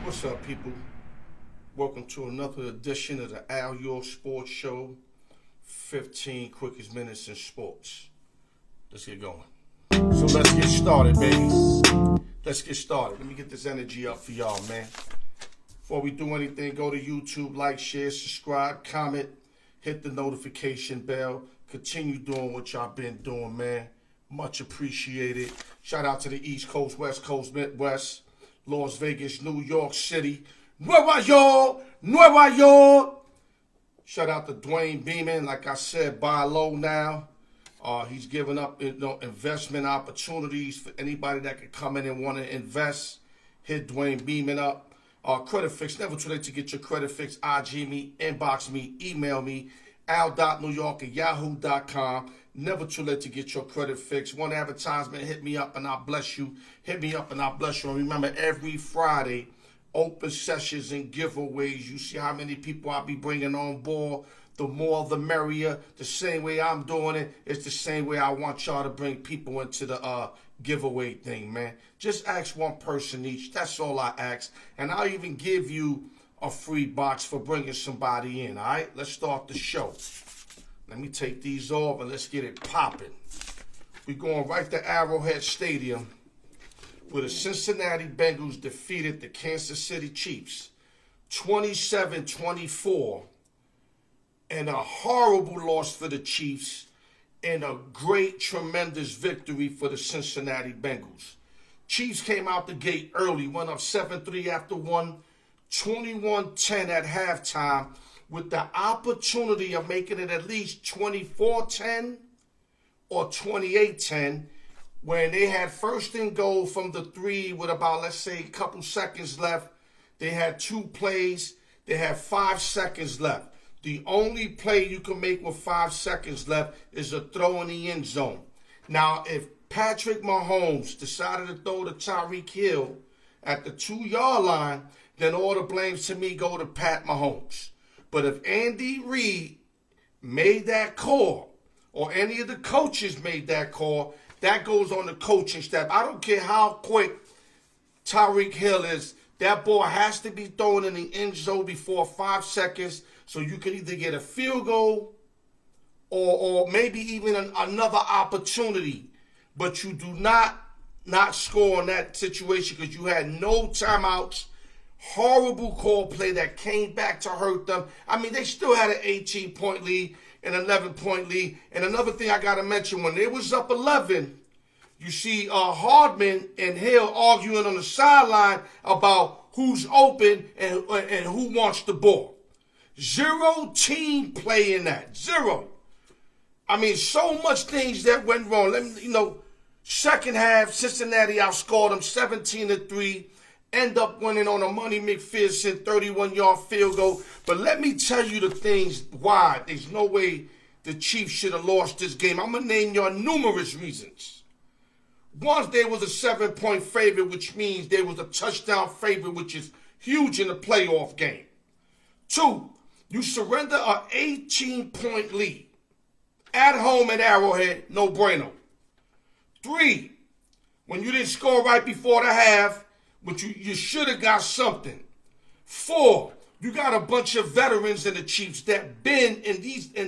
What's up, people? Welcome to another edition of the Al Your Sports Show. 15 quickest minutes in sports. Let's get going. So let's get started, baby. Let's get started. Let me get this energy up for y'all, man. Before we do anything, go to YouTube, like, share, subscribe, comment, hit the notification bell. Continue doing what y'all been doing, man. Much appreciated. Shout out to the East Coast, West Coast, Midwest, Las Vegas, New York City. Nueva York, Nueva York. Shout out to Dwayne Beeman. Like I said, buy low now. He's giving up investment opportunities for anybody that could come in and want to invest. Hit Dwayne Beeman up. Credit fix. Never too late to get your credit fix. IG me, inbox me, email me. al.newyork@yahoo.com. Never too late to get your credit fix. One advertisement, hit me up and I'll bless you. Hit me up and I'll bless you. And remember, every Friday, open sessions and giveaways. You see how many people I'll be bringing on board. The more the merrier. The same way I'm doing it, it's the same way I want y'all to bring people into the giveaway thing, man. Just ask one person each. That's all I ask. And I'll even give you a free box for bringing somebody in, all right? Let's start the show. Let me take these off and let's get it popping. We're going right to Arrowhead Stadium, where the Cincinnati Bengals defeated the Kansas City Chiefs 27-24, and a horrible loss for the Chiefs and a great, tremendous victory for the Cincinnati Bengals. Chiefs came out the gate early, went up 7-3 after one, 21-10 at halftime, with the opportunity of making it at least 24-10 or 28-10 when they had first and goal from the 3 with about, let's say, a couple seconds left. They had 2 plays. They had 5 seconds left. The only play you can make with 5 seconds left is a throw in the end zone. Now, if Patrick Mahomes decided to throw to Tyreek Hill at the 2-yard line, then all the blames to me go to Pat Mahomes. But if Andy Reid made that call, or any of the coaches made that call, that goes on the coaching staff. I don't care how quick Tyreek Hill is. That ball has to be thrown in the end zone before 5 seconds, so you can either get a field goal or maybe even another opportunity. But you do not score in that situation because you had no timeouts. Horrible call play that came back to hurt them. I mean, they still had an 18-point lead, an 11-point lead. And another thing I got to mention, when they was up 11, you see Hardman and Hill arguing on the sideline about who's open and who wants the ball. Zero team play in that. Zero. I mean, so much things that went wrong. Second half, Cincinnati outscored them 17-3. End up winning on a Money McPherson 31-yard field goal. But let me tell you the things why there's no way the Chiefs should have lost this game. I'm going to name you numerous reasons. One, there was a 7-point favorite, which means there was a touchdown favorite, which is huge in a playoff game. 2, you surrender an 18-point lead at home at Arrowhead, no bueno. 3, when you didn't score right before the half, but you should have got something. 4, you got a bunch of veterans in the Chiefs that been in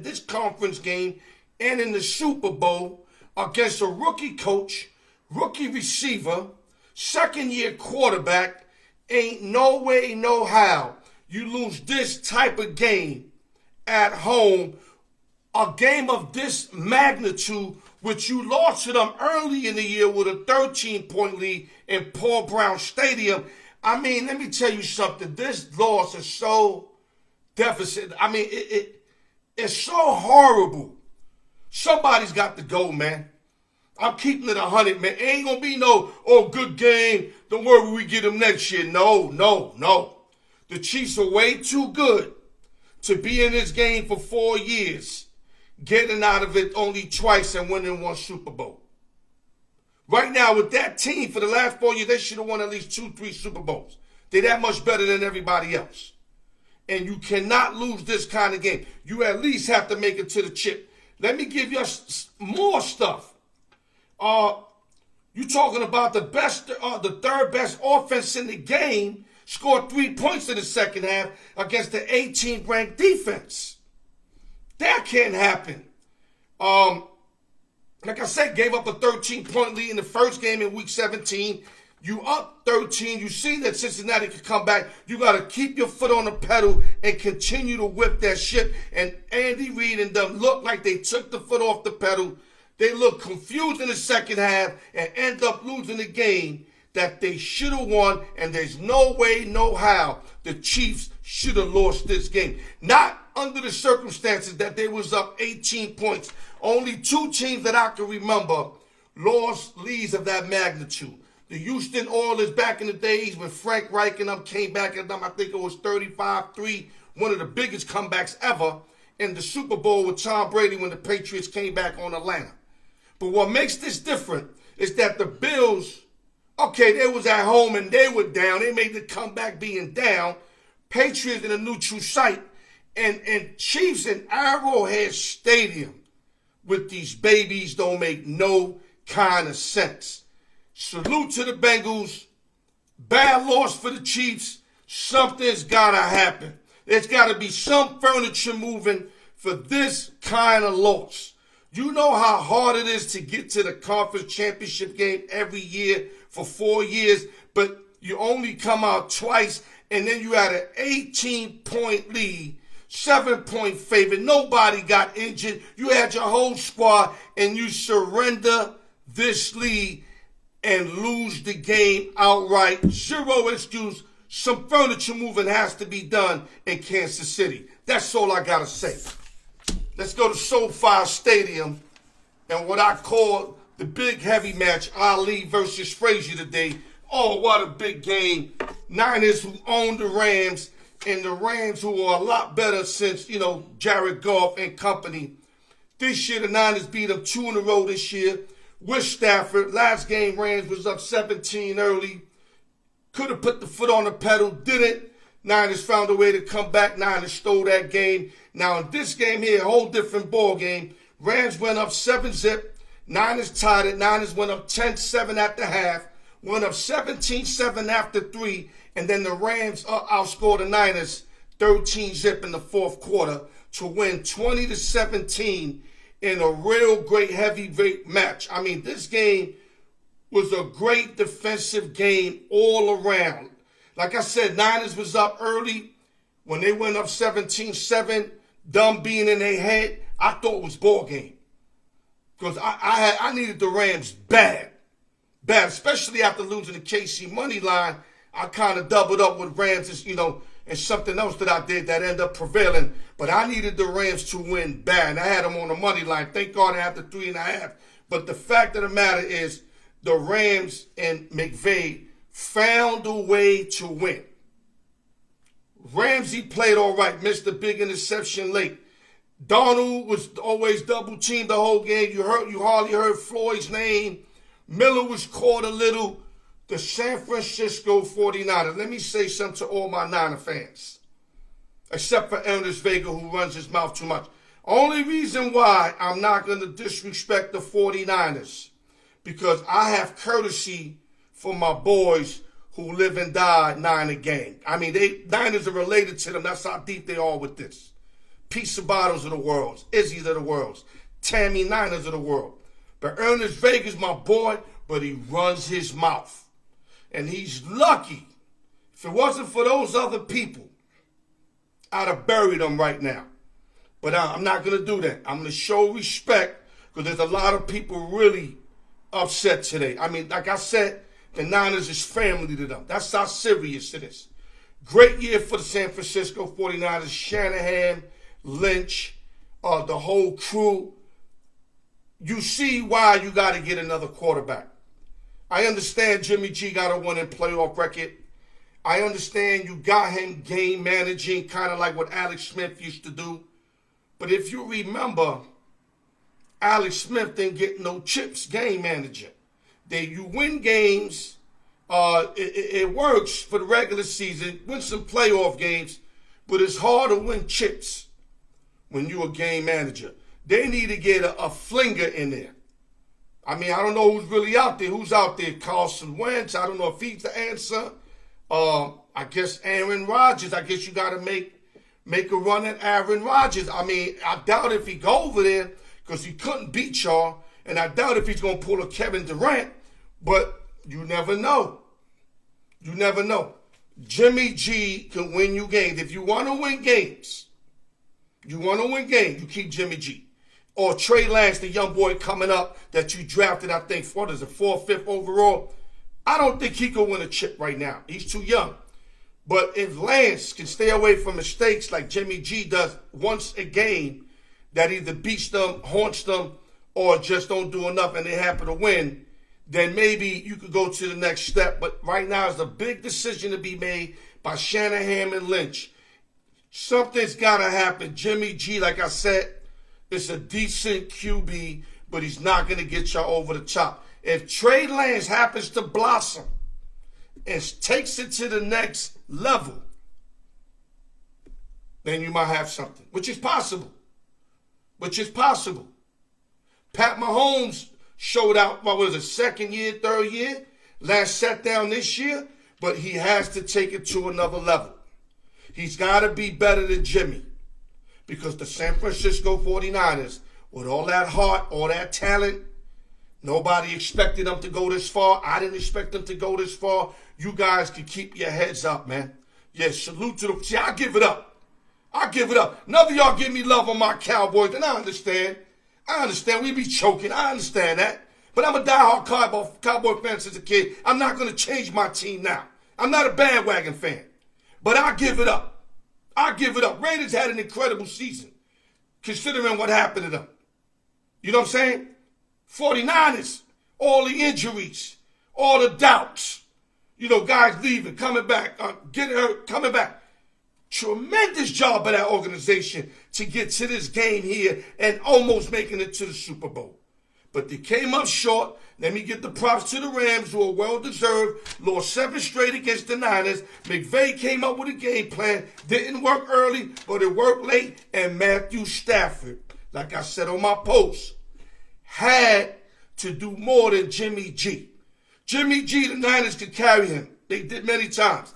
this conference game and in the Super Bowl against a rookie coach, rookie receiver, second-year quarterback. Ain't no way, no how you lose this type of game at home, a game of this magnitude, which you lost to them early in the year with a 13-point lead in Paul Brown Stadium. I mean, let me tell you something. This loss is so deficit. I mean, it's so horrible. Somebody's got to go, man. I'm keeping it 100, man. Ain't going to be no, good game. Don't worry, we get them next year. No. The Chiefs are way too good to be in this game for 4 years, getting out of it only twice and winning 1 Super Bowl. Right now, with that team, for the last 4 years, they should have won at least 2-3 Super Bowls. They're that much better than everybody else. And you cannot lose this kind of game. You at least have to make it to the chip. Let me give you more stuff. You talking about the third best offense in the game scored 3 points in the second half against the 18th ranked defense. That can't happen. Like I said, gave up a 13-point lead in the first game in week 17. You up 13. You see that Cincinnati can come back. You got to keep your foot on the pedal and continue to whip that shit. And Andy Reid and them look like they took the foot off the pedal. They look confused in the second half and end up losing the game that they should have won. And there's no way, no how the Chiefs should have lost this game. Not under the circumstances that they was up 18 points. Only 2 teams that I can remember lost leads of that magnitude. The Houston Oilers back in the days when Frank Reich and them came back at them, I think it was 35-3, one of the biggest comebacks ever in the Super Bowl with Tom Brady when the Patriots came back on Atlanta. But what makes this different is that the Bills, okay, they was at home and they were down. They made the comeback being down. Patriots in a neutral site. And Chiefs in Arrowhead Stadium with these babies don't make no kind of sense. Salute to the Bengals. Bad loss for the Chiefs. Something's got to happen. There's got to be some furniture moving for this kind of loss. You know how hard it is to get to the conference championship game every year for 4 years, but you only come out twice, and then you had an 18-point lead, 7-point favorite. Nobody got injured. You had your whole squad, and you surrender this lead and lose the game outright. Zero excuse. Some furniture moving has to be done in Kansas City. That's all I got to say. Let's go to SoFi Stadium and what I call the big heavy match, Ali versus Frazier today. Oh, what a big game. Niners who own the Rams, and the Rams who are a lot better since, Jared Goff and company. This year, the Niners beat them 2 in a row this year. With Stafford, last game Rams was up 17 early. Could have put the foot on the pedal, didn't. Niners found a way to come back. Niners stole that game. Now in this game here, a whole different ball game. Rams went up 7-0. Niners tied it. Niners went up 10-7 at the half. Went up 17-7 after 3. And then the Rams outscored the Niners 13-0 in the fourth quarter to win 20-17 in a real great heavyweight match. I mean, this game was a great defensive game all around. Like I said, Niners was up early. When they went up 17-7, dumb being in their head, I thought it was ball game. Because I needed the Rams bad. Bad, especially after losing the KC money line. I kind of doubled up with Rams, and something else that I did that ended up prevailing. But I needed the Rams to win bad. I had them on the money line. Thank God I had the 3.5. But the fact of the matter is, the Rams and McVay found a way to win. Ramsey played all right, missed a big interception late. Donald was always double teamed the whole game. You hardly heard Floyd's name. Miller was caught a little. The San Francisco 49ers. Let me say something to all my Niner fans, except for Ernest Vega, who runs his mouth too much. Only reason why I'm not going to disrespect the 49ers, because I have courtesy for my boys who live and die Niner gang. I mean, Niners are related to them. That's how deep they are with this. Pizza Bottles of the world, Izzy's of the world, Tammy Niners of the world. But Ernest Vega's my boy, but he runs his mouth. And he's lucky. If it wasn't for those other people, I'd have buried them right now. But I'm not going to do that. I'm going to show respect, because there's a lot of people really upset today. I mean, like I said, the Niners is family to them. That's how serious it is. Great year for the San Francisco 49ers. Shanahan, Lynch, the whole crew. You see why you got to get another quarterback. I understand Jimmy G got a winning playoff record. I understand you got him game managing, kind of like what Alex Smith used to do. But if you remember, Alex Smith didn't get no chips game manager. You win games. It works for the regular season. Win some playoff games. But it's hard to win chips when you're a game manager. They need to get a flinger in there. I mean, I don't know who's really out there. Who's out there? Carson Wentz. I don't know if he's the answer. I I guess Aaron Rodgers. I guess you got to make a run at Aaron Rodgers. I mean, I doubt if he go over there because he couldn't beat y'all, and I doubt if he's gonna pull a Kevin Durant. But you never know. You never know. Jimmy G can win you games. If you want to win games, you keep Jimmy G. Or Trey Lance, the young boy coming up that you drafted, I think, what is it, 4th, 5th overall? I don't think he could win a chip right now. He's too young. But if Lance can stay away from mistakes like Jimmy G does once a game, that either beats them, haunts them, or just don't do enough and they happen to win, then maybe you could go to the next step. But right now it's a big decision to be made by Shanahan and Lynch. Something's got to happen. Jimmy G, like I said, is a decent QB, but he's not going to get y'all over the top. If Trey Lance happens to blossom and takes it to the next level, then you might have something, which is possible. Pat Mahomes showed out, what was it, second year, third year, last set down this year, but he has to take it to another level. He's got to be better than Jimmy, because the San Francisco 49ers, with all that heart, all that talent, nobody expected them to go this far. I didn't expect them to go this far. You guys can keep your heads up, man. Yeah, salute to them. See, I give it up. None of y'all give me love on my Cowboys, and I understand. We be choking. I understand that. But I'm a diehard Cowboy fan since a kid. I'm not going to change my team now. I'm not a bandwagon fan. But I give it up. Raiders had an incredible season, considering what happened to them. You know what I'm saying? 49ers, all the injuries, all the doubts. You know, guys leaving, coming back, getting hurt, coming back. Tremendous job by that organization to get to this game here and almost making it to the Super Bowl. But they came up short. Let me give the props to the Rams, who are well-deserved. Lost 7 straight against the Niners. McVay came up with a game plan. Didn't work early, but it worked late. And Matthew Stafford, like I said on my post, had to do more than Jimmy G. Jimmy G, the Niners could carry him. They did many times.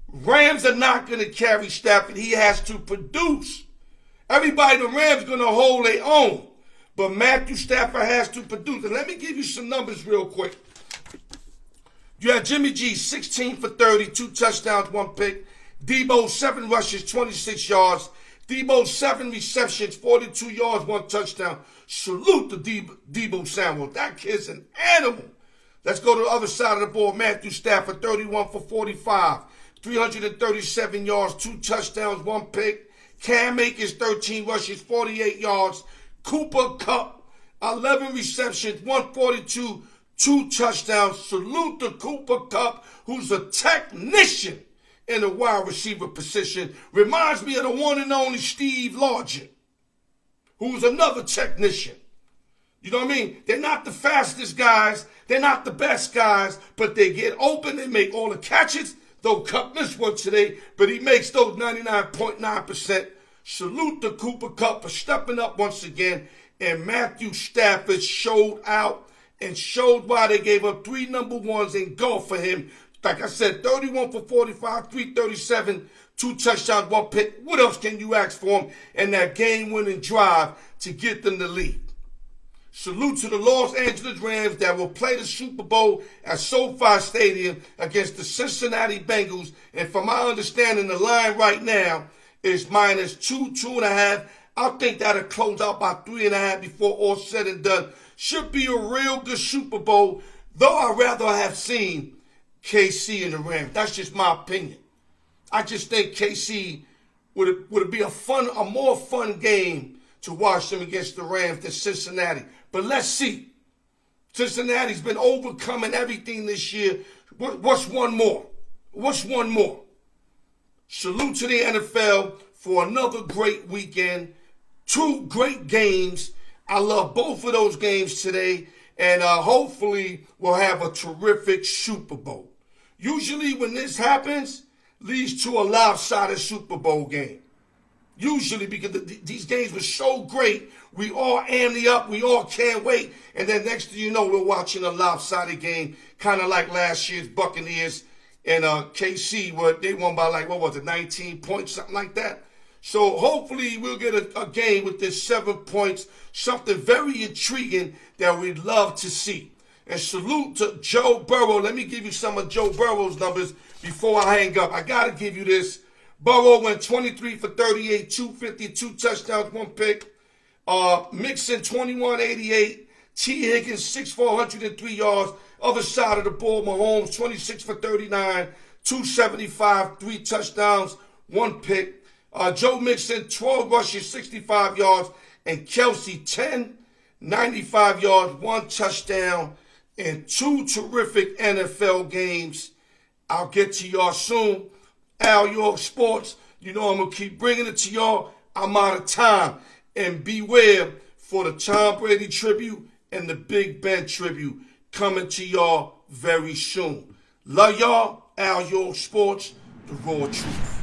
Rams are not going to carry Stafford. He has to produce. Everybody, the Rams, going to hold their own. But Matthew Stafford has to produce. And let me give you some numbers real quick. You have Jimmy G, 16 for 30, 2 touchdowns, 1 pick. Debo, 7 rushes, 26 yards. Debo, 7 receptions, 42 yards, 1 touchdown. Salute to Debo Samuel. That kid's an animal. Let's go to the other side of the ball. Matthew Stafford, 31 for 45. 337 yards, 2 touchdowns, 1 pick. Cam Akers, 13 rushes, 48 yards. Cooper Kupp, 11 receptions, 142, 2 touchdowns. Salute to Cooper Kupp, who's a technician in the wide receiver position. Reminds me of the one and only Steve Largent, who's another technician. You know what I mean? They're not the fastest guys. They're not the best guys, but they get open. They make all the catches. Though Kupp missed one today, but he makes those 99.9%. Salute to Cooper Kupp for stepping up once again. And Matthew Stafford showed out and showed why they gave up 3 number ones in golf for him. Like I said, 31 for 45, 337, 2 touchdowns, 1 pick. What else can you ask for him in that game-winning drive to get them the lead? Salute to the Los Angeles Rams that will play the Super Bowl at SoFi Stadium against the Cincinnati Bengals. And from my understanding, the line right now is -2, 2.5. I think that'll close out by 3.5 before all said and done. Should be a real good Super Bowl, though I'd rather have seen KC and the Rams. That's just my opinion. I just think KC would be a more fun game to watch them against the Rams than Cincinnati. But let's see. Cincinnati's been overcoming everything this year. What's one more? Salute to the NFL for another great weekend. 2 great games. I love both of those games today. And hopefully we'll have a terrific Super Bowl. Usually when this happens, leads to a lopsided Super Bowl game. Usually because these games were so great, we all ante up, we all can't wait. And then next thing you know, we're watching a lopsided game, kind of like last year's Buccaneers And KC, they won by like, what was it, 19 points, something like that. So hopefully we'll get a game with this 7 points, something very intriguing that we'd love to see. And salute to Joe Burrow. Let me give you some of Joe Burrow's numbers before I hang up. I got to give you this. Burrow went 23 for 38, 250, 2 touchdowns, 1 pick. Mixon, 21-88. T. Higgins, 6 for 103 yards. Other side of the ball, Mahomes, 26 for 39, 275, 3 touchdowns, 1 pick. Joe Mixon, 12 rushes, 65 yards. And Kelsey, 10, 95 yards, 1 touchdown, and 2 terrific NFL games. I'll get to y'all soon. Al York Sports, you know I'm going to keep bringing it to y'all. I'm out of time. And beware for the Tom Brady tribute and the Big Ben tribute coming to y'all very soon. Love y'all. Al York Sports, the raw truth.